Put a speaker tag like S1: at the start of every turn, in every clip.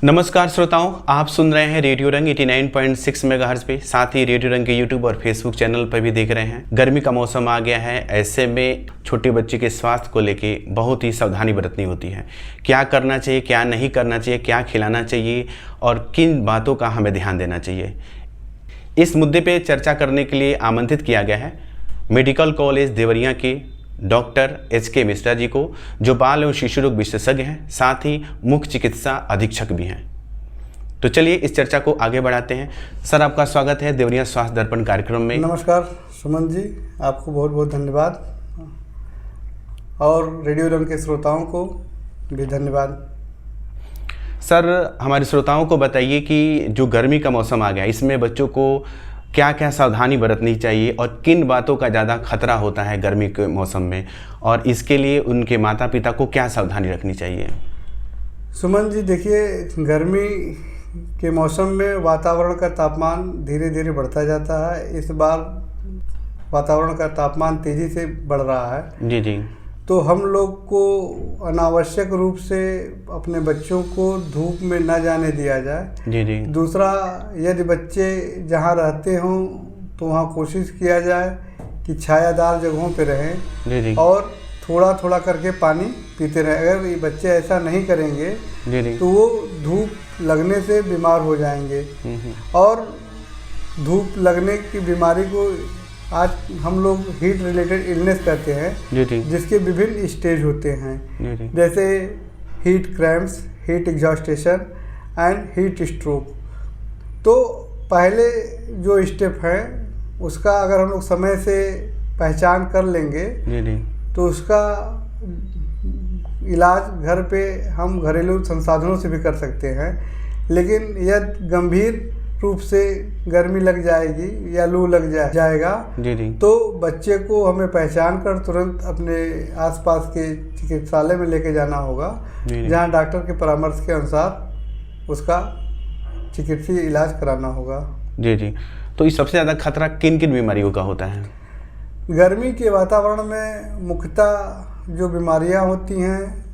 S1: नमस्कार श्रोताओं, आप सुन रहे हैं रेडियो रंग 89.6 मेगाहर्ट्ज़ पे। साथ ही रेडियो रंग के यूट्यूब और फेसबुक चैनल पर भी देख रहे हैं। गर्मी का मौसम आ गया है, ऐसे में छोटे बच्चे के स्वास्थ्य को लेके बहुत ही सावधानी बरतनी होती है। क्या करना चाहिए, क्या नहीं करना चाहिए, क्या खिलाना चाहिए और किन बातों का हमें ध्यान देना चाहिए, इस मुद्दे पर चर्चा करने के लिए आमंत्रित किया गया है मेडिकल कॉलेज देवरिया के डॉक्टर एच.के. मिश्रा जी को, जो बाल एवं शिशु रोग विशेषज्ञ हैं, साथ ही मुख्य चिकित्सा अधीक्षक भी हैं। तो चलिए इस चर्चा को आगे बढ़ाते हैं। सर, आपका स्वागत है देवरिया स्वास्थ्य दर्पण कार्यक्रम में।
S2: नमस्कार सुमन जी, आपको बहुत बहुत धन्यवाद और रेडियो रंग के श्रोताओं को भी धन्यवाद।
S1: सर, हमारे श्रोताओं को बताइए कि जो गर्मी का मौसम आ गया, इसमें बच्चों को क्या क्या सावधानी बरतनी चाहिए और किन बातों का ज़्यादा खतरा होता है गर्मी के मौसम में, और इसके लिए उनके माता पिता को क्या सावधानी रखनी चाहिए?
S2: सुमन जी, देखिए, गर्मी के मौसम में वातावरण का तापमान धीरे धीरे बढ़ता जाता है। इस बार वातावरण का तापमान तेज़ी से बढ़ रहा है।
S1: जी जी।
S2: तो हम लोग को अनावश्यक रूप से अपने बच्चों को धूप में न जाने दिया जाए।
S1: जी जी।
S2: दूसरा, यदि बच्चे जहाँ रहते हों तो वहाँ कोशिश किया जाए कि छायादार जगहों पे रहें।
S1: जी जी।
S2: और थोड़ा थोड़ा करके पानी पीते रहें। अगर ये बच्चे ऐसा नहीं करेंगे
S1: जी जी।
S2: तो वो धूप लगने से बीमार हो जाएंगे। और धूप लगने की बीमारी को आज हम लोग हीट रिलेटेड इलनेस कहते हैं।
S1: जी जी।
S2: जिसके विभिन्न स्टेज होते हैं।
S1: जी जी।
S2: जैसे heat cramps, heat exhaustion and heat stroke. तो पहले जो स्टेप है उसका अगर हम लोग समय से पहचान कर लेंगे
S1: जी जी।
S2: तो उसका इलाज घर पे हम घरेलू संसाधनों से भी कर सकते हैं। लेकिन यदि गंभीर रूप से गर्मी लग जाएगी या लू लग जाएगा
S1: जी जी।
S2: तो बच्चे को हमें पहचान कर तुरंत अपने आसपास के चिकित्सालय में लेके जाना होगा, जहां डॉक्टर के परामर्श के अनुसार उसका चिकित्सीय इलाज कराना होगा। जी
S1: जी। तो इस सबसे ज़्यादा खतरा किन किन बीमारियों का होता है?
S2: गर्मी के वातावरण में मुख्यतः जो बीमारियां होती हैं,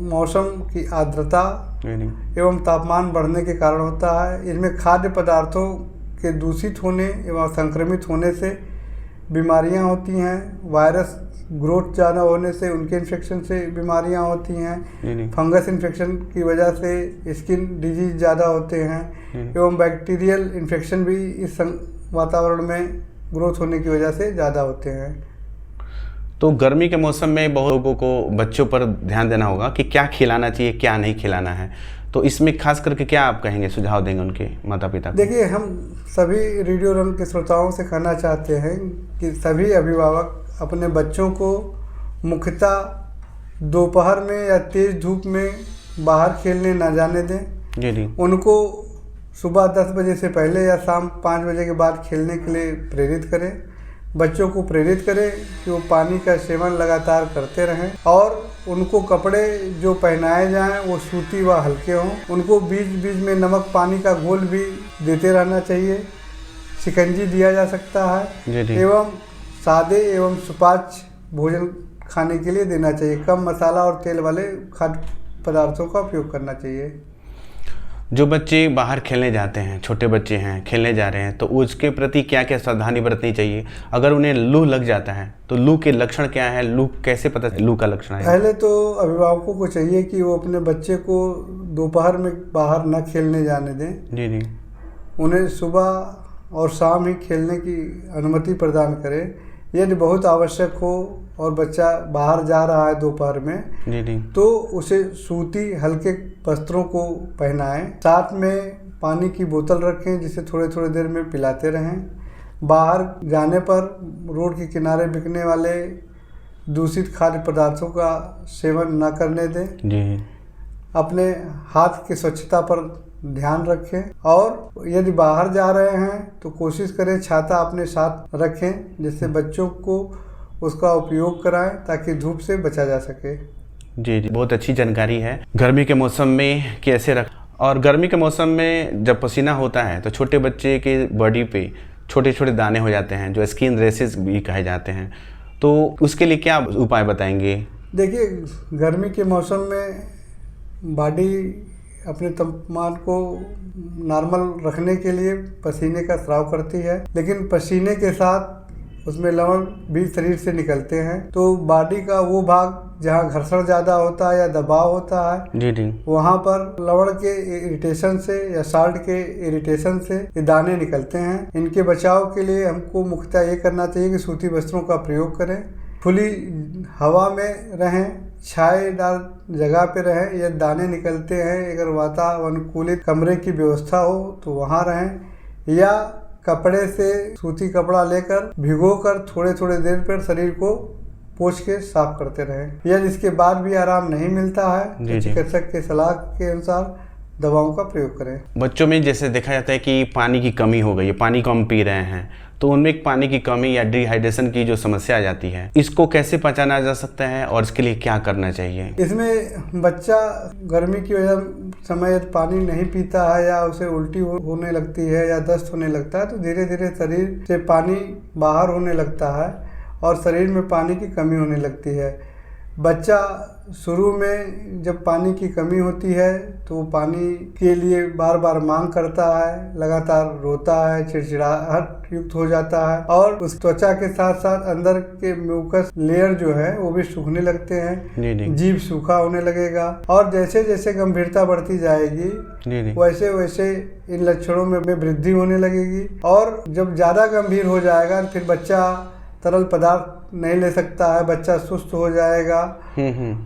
S2: मौसम की आर्द्रता एवं तापमान बढ़ने के कारण होता है। इनमें खाद्य पदार्थों के दूषित होने एवं संक्रमित होने से बीमारियां होती हैं। वायरस ग्रोथ ज़्यादा होने से उनके इन्फेक्शन से बीमारियां होती हैं। फंगस इन्फेक्शन की वजह से स्किन डिजीज ज़्यादा होते हैं एवं बैक्टीरियल इन्फेक्शन भी इस वातावरण में ग्रोथ होने की वजह से ज़्यादा होते हैं।
S1: तो गर्मी के मौसम में बहुत लोगों को बच्चों पर ध्यान देना होगा कि क्या खिलाना चाहिए, क्या नहीं खिलाना है। तो इसमें खास करके क्या आप कहेंगे, सुझाव देंगे उनके माता पिता को?
S2: देखिए, हम सभी रेडियो रंग के श्रोताओं से कहना चाहते हैं कि सभी अभिभावक अपने बच्चों को मुख्यतः दोपहर में या तेज़ धूप में बाहर खेलने ना जाने दें।
S1: जी जी।
S2: उनको सुबह 10 बजे से पहले या शाम 5 बजे के बाद खेलने के लिए प्रेरित करें। बच्चों को प्रेरित करें कि वो पानी का सेवन लगातार करते रहें और उनको कपड़े जो पहनाए जाएं वो सूती व हल्के हों। उनको बीच बीच में नमक पानी का घोल भी देते रहना चाहिए। शिकंजी दिया जा सकता है एवं सादे एवं सुपाच्य भोजन खाने के लिए देना चाहिए। कम मसाला और तेल वाले खाद्य पदार्थों का उपयोग करना चाहिए।
S1: जो बच्चे बाहर खेलने जाते हैं, छोटे बच्चे हैं, खेलने जा रहे हैं, तो उसके प्रति क्या क्या सावधानी बरतनी चाहिए? अगर उन्हें लू लग जाता है तो लू के लक्षण क्या है, लू कैसे पता लू का लक्षण है?
S2: पहले तो अभिभावकों को चाहिए कि वो अपने बच्चे को दोपहर में बाहर न खेलने जाने दें। जी जी। उन्हें सुबह और शाम ही खेलने की अनुमति प्रदान करें। यदि बहुत आवश्यक हो और बच्चा बाहर जा रहा है दोपहर में, जी जी, तो उसे सूती हल्के वस्त्रों को पहनाएं। साथ में पानी की बोतल रखें जिसे थोड़े थोड़े देर में पिलाते रहें। बाहर जाने पर रोड के किनारे बिकने वाले दूषित खाद्य पदार्थों का सेवन न करने दें। जी। अपने हाथ की स्वच्छता पर ध्यान रखें और यदि बाहर जा रहे हैं तो कोशिश करें छाता अपने साथ रखें, जिससे बच्चों को उसका उपयोग कराएं ताकि धूप से बचा जा सके।
S1: जी जी, बहुत अच्छी जानकारी है। गर्मी के मौसम में कैसे रख, और गर्मी के मौसम में जब पसीना होता है तो छोटे बच्चे के बॉडी पे छोटे छोटे दाने हो जाते हैं, जो स्किन रेसेस भी कहे जाते हैं। तो उसके लिए क्या उपाय बताएंगे?
S2: देखिए, गर्मी के मौसम में बॉडी अपने तापमान को नॉर्मल रखने के लिए पसीने का स्राव करती है, लेकिन पसीने के साथ उसमें लवण भी शरीर से निकलते हैं। तो बॉडी का वो भाग जहाँ घर्षण ज़्यादा होता है या दबाव होता है,
S1: जी,
S2: वहाँ पर लवण के इरिटेशन से या साल्ट के इरिटेशन से ये दाने निकलते हैं। इनके बचाव के लिए हमको मुख्यतः ये करना चाहिए कि सूती वस्त्रों का प्रयोग करें, खुली हवा में रहें, छायेदार जगह पे रहें। ये दाने निकलते हैं, अगर वातानुकूलित कमरे की व्यवस्था हो तो वहाँ रहें, या कपड़े से सूती कपड़ा लेकर भिगोकर थोड़े थोड़े देर पर शरीर को पोंछ के साफ करते रहें। या जिसके बाद भी आराम नहीं मिलता है तो चिकित्सक के सलाह के अनुसार दवाओं का प्रयोग करें।
S1: बच्चों में जैसे देखा जाता है कि पानी की कमी हो गई है, पानी कम पी रहे हैं, तो उनमें एक पानी की कमी या डिहाइड्रेशन की जो समस्या आ जाती है, इसको कैसे पहचाना जा सकता है और इसके लिए क्या करना चाहिए?
S2: इसमें बच्चा गर्मी की वजह समय पानी नहीं पीता है या उसे उल्टी होने लगती है या दस्त होने लगता है, तो धीरे धीरे शरीर से पानी बाहर होने लगता है और शरीर में पानी की कमी होने लगती है। बच्चा शुरू में जब पानी की कमी होती है तो वो पानी के लिए बार बार मांग करता है, लगातार रोता है, चिड़चिड़ाहट युक्त हो जाता है और उस त्वचा के साथ साथ अंदर के म्यूकस लेयर जो है वो भी सूखने लगते हैं, जीभ सूखा होने लगेगा। और जैसे जैसे गंभीरता बढ़ती जाएगी वैसे वैसे इन लक्षणों में वृद्धि होने लगेगी और जब ज़्यादा गंभीर हो जाएगा फिर बच्चा तरल पदार्थ नहीं ले सकता है, बच्चा सुस्त हो जाएगा,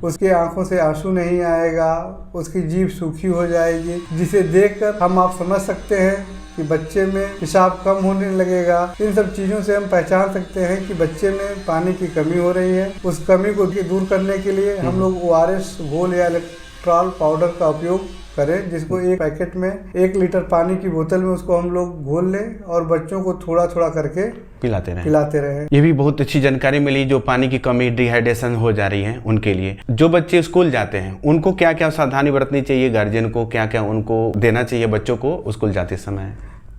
S2: उसके आंखों से आंसू नहीं आएगा, उसकी जीभ सूखी हो जाएगी, जिसे देखकर आप समझ सकते हैं कि बच्चे में पेशाब कम होने लगेगा। इन सब चीज़ों से हम पहचान सकते हैं कि बच्चे में पानी की कमी हो रही है। उस कमी को दूर करने के लिए हम लोग ORS घोल या इलेक्ट्रॉल पाउडर का उपयोग करें, जिसको एक पैकेट में 1 लीटर पानी की बोतल में उसको हम लोग घोल लें और बच्चों को थोड़ा थोड़ा करके पिलाते रहें।
S1: ये भी बहुत अच्छी जानकारी मिली, जो पानी की कमी, डिहाइड्रेशन हो जा रही है उनके लिए। जो बच्चे स्कूल जाते हैं उनको क्या क्या सावधानी बरतनी चाहिए, गार्जियन को क्या क्या उनको देना चाहिए बच्चों को स्कूल जाते समय?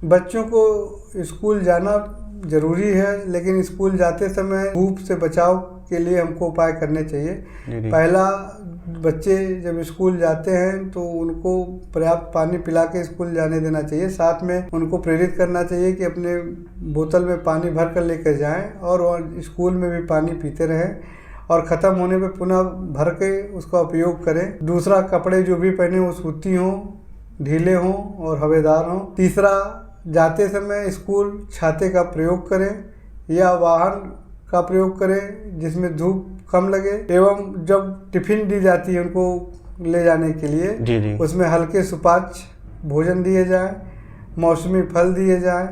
S2: बच्चों को स्कूल जाना जरूरी है, लेकिन स्कूल जाते समय धूप से बचाव के लिए हमको उपाय करने चाहिए। पहला, बच्चे जब स्कूल जाते हैं तो उनको पर्याप्त पानी पिला के स्कूल जाने देना चाहिए। साथ में उनको प्रेरित करना चाहिए कि अपने बोतल में पानी भर कर लेकर जाएं और स्कूल में भी पानी पीते रहें और ख़त्म होने पे पुनः भर के उसका उपयोग करें। दूसरा, कपड़े जो भी पहने वो सूती हों, ढीले हों और हवेदार हों। तीसरा, जाते समय स्कूल छाते का प्रयोग करें या वाहन का प्रयोग करें जिसमें धूप कम लगे, एवं जब टिफिन दी जाती है उनको ले जाने के लिए उसमें हल्के सुपाच्य भोजन दिए जाएं, मौसमी फल दिए जाएं,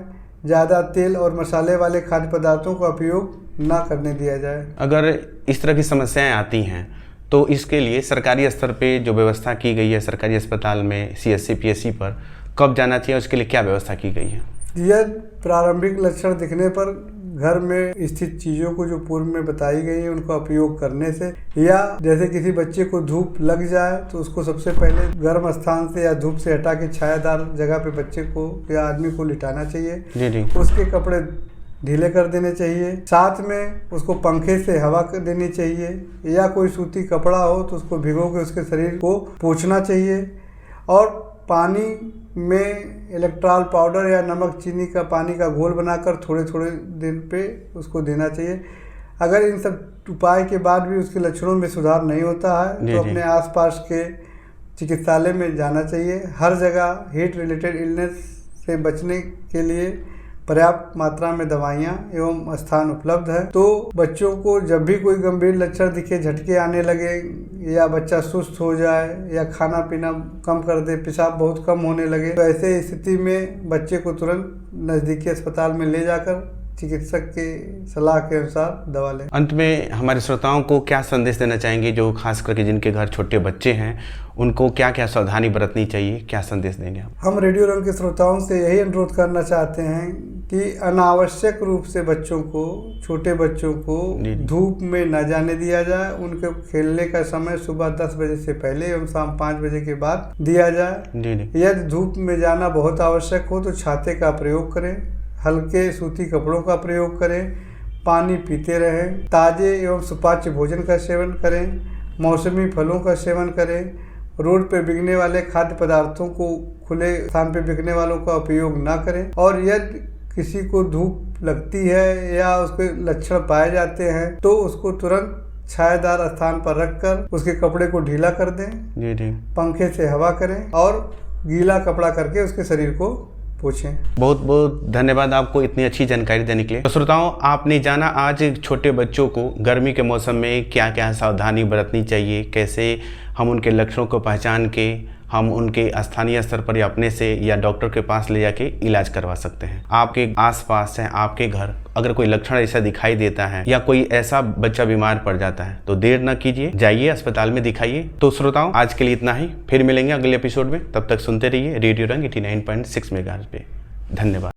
S2: ज़्यादा तेल और मसाले वाले खाद्य पदार्थों का उपयोग ना करने दिया जाए।
S1: अगर इस तरह की समस्याएं आती हैं तो इसके लिए सरकारी स्तर पे जो व्यवस्था की गई है, सरकारी अस्पताल में CSC PSC पर कब जाना चाहिए, उसके लिए क्या व्यवस्था की गई है?
S2: यह प्रारंभिक लक्षण दिखने पर घर में स्थित चीज़ों को जो पूर्व में बताई गई है उनका उपयोग करने से, या जैसे किसी बच्चे को धूप लग जाए तो उसको सबसे पहले गर्म स्थान से या धूप से हटा के छायादार जगह पे बच्चे को या आदमी को लिटाना चाहिए। उसके कपड़े ढीले कर देने चाहिए, साथ में उसको पंखे से हवा देनी चाहिए, या कोई सूती कपड़ा हो तो उसको भिगो के उसके शरीर को पोंछना चाहिए और पानी में इलेक्ट्रॉल पाउडर या नमक चीनी का पानी का घोल बनाकर थोड़े थोड़े दिन पे उसको देना चाहिए। अगर इन सब उपाय के बाद भी उसके लक्षणों में सुधार नहीं होता है तो अपने आसपास के चिकित्सालय में जाना चाहिए। हर जगह हीट रिलेटेड इलनेस से बचने के लिए पर्याप्त मात्रा में दवाइयाँ एवं स्थान उपलब्ध है। तो बच्चों को जब भी कोई गंभीर लक्षण दिखे, झटके आने लगे या बच्चा सुस्त हो जाए या खाना पीना कम कर दे, पेशाब बहुत कम होने लगे, तो ऐसे स्थिति में बच्चे को तुरंत नज़दीकी अस्पताल में ले जाकर चिकित्सक के सलाह के अनुसार दवा लें।
S1: अंत में हमारे श्रोताओं को क्या संदेश देना चाहेंगे, जो खास करके जिनके घर छोटे बच्चे हैं, उनको क्या क्या सावधानी बरतनी चाहिए, क्या संदेश देंगे आप?
S2: हम रेडियो रंग के श्रोताओं से यही अनुरोध करना चाहते हैं कि अनावश्यक रूप से बच्चों को, छोटे बच्चों को धूप में न जाने दिया जाए। उनके खेलने का समय सुबह 10 बजे से पहले एवं शाम 5 बजे के बाद दिया जाए। यदि धूप में जाना बहुत आवश्यक हो तो छाते का प्रयोग करें, हल्के सूती कपड़ों का प्रयोग करें, पानी पीते रहें, ताजे एवं सुपाच्य भोजन का सेवन करें, मौसमी फलों का सेवन करें, रोड पे बिकने वाले खाद्य पदार्थों को खुले स्थान पे बिकने वालों का उपयोग ना करें। और यदि किसी को धूप लगती है या उसके लक्षण पाए जाते हैं तो उसको तुरंत छायादार स्थान पर रखकर उसके कपड़े को ढीला कर दें।
S1: जी जी।
S2: पंखे से हवा करें और गीला कपड़ा करके उसके शरीर को पूछें।
S1: बहुत बहुत धन्यवाद आपको इतनी अच्छी जानकारी देने के लिए। तो श्रोताओं, आपने जाना आज छोटे बच्चों को गर्मी के मौसम में क्या क्या सावधानी बरतनी चाहिए, कैसे हम उनके लक्षणों को पहचान के हम उनके स्थानीय स्तर पर या अपने से या डॉक्टर के पास ले जाके इलाज करवा सकते हैं। आपके आसपास है, आपके घर अगर कोई लक्षण ऐसा दिखाई देता है या कोई ऐसा बच्चा बीमार पड़ जाता है तो देर न कीजिए, जाइए अस्पताल में दिखाइए। तो श्रोताओं, आज के लिए इतना ही, फिर मिलेंगे अगले एपिसोड में। तब तक सुनते रहिए रेडियो रंग 89.6 मेगाहर्ट्ज़ पे। धन्यवाद।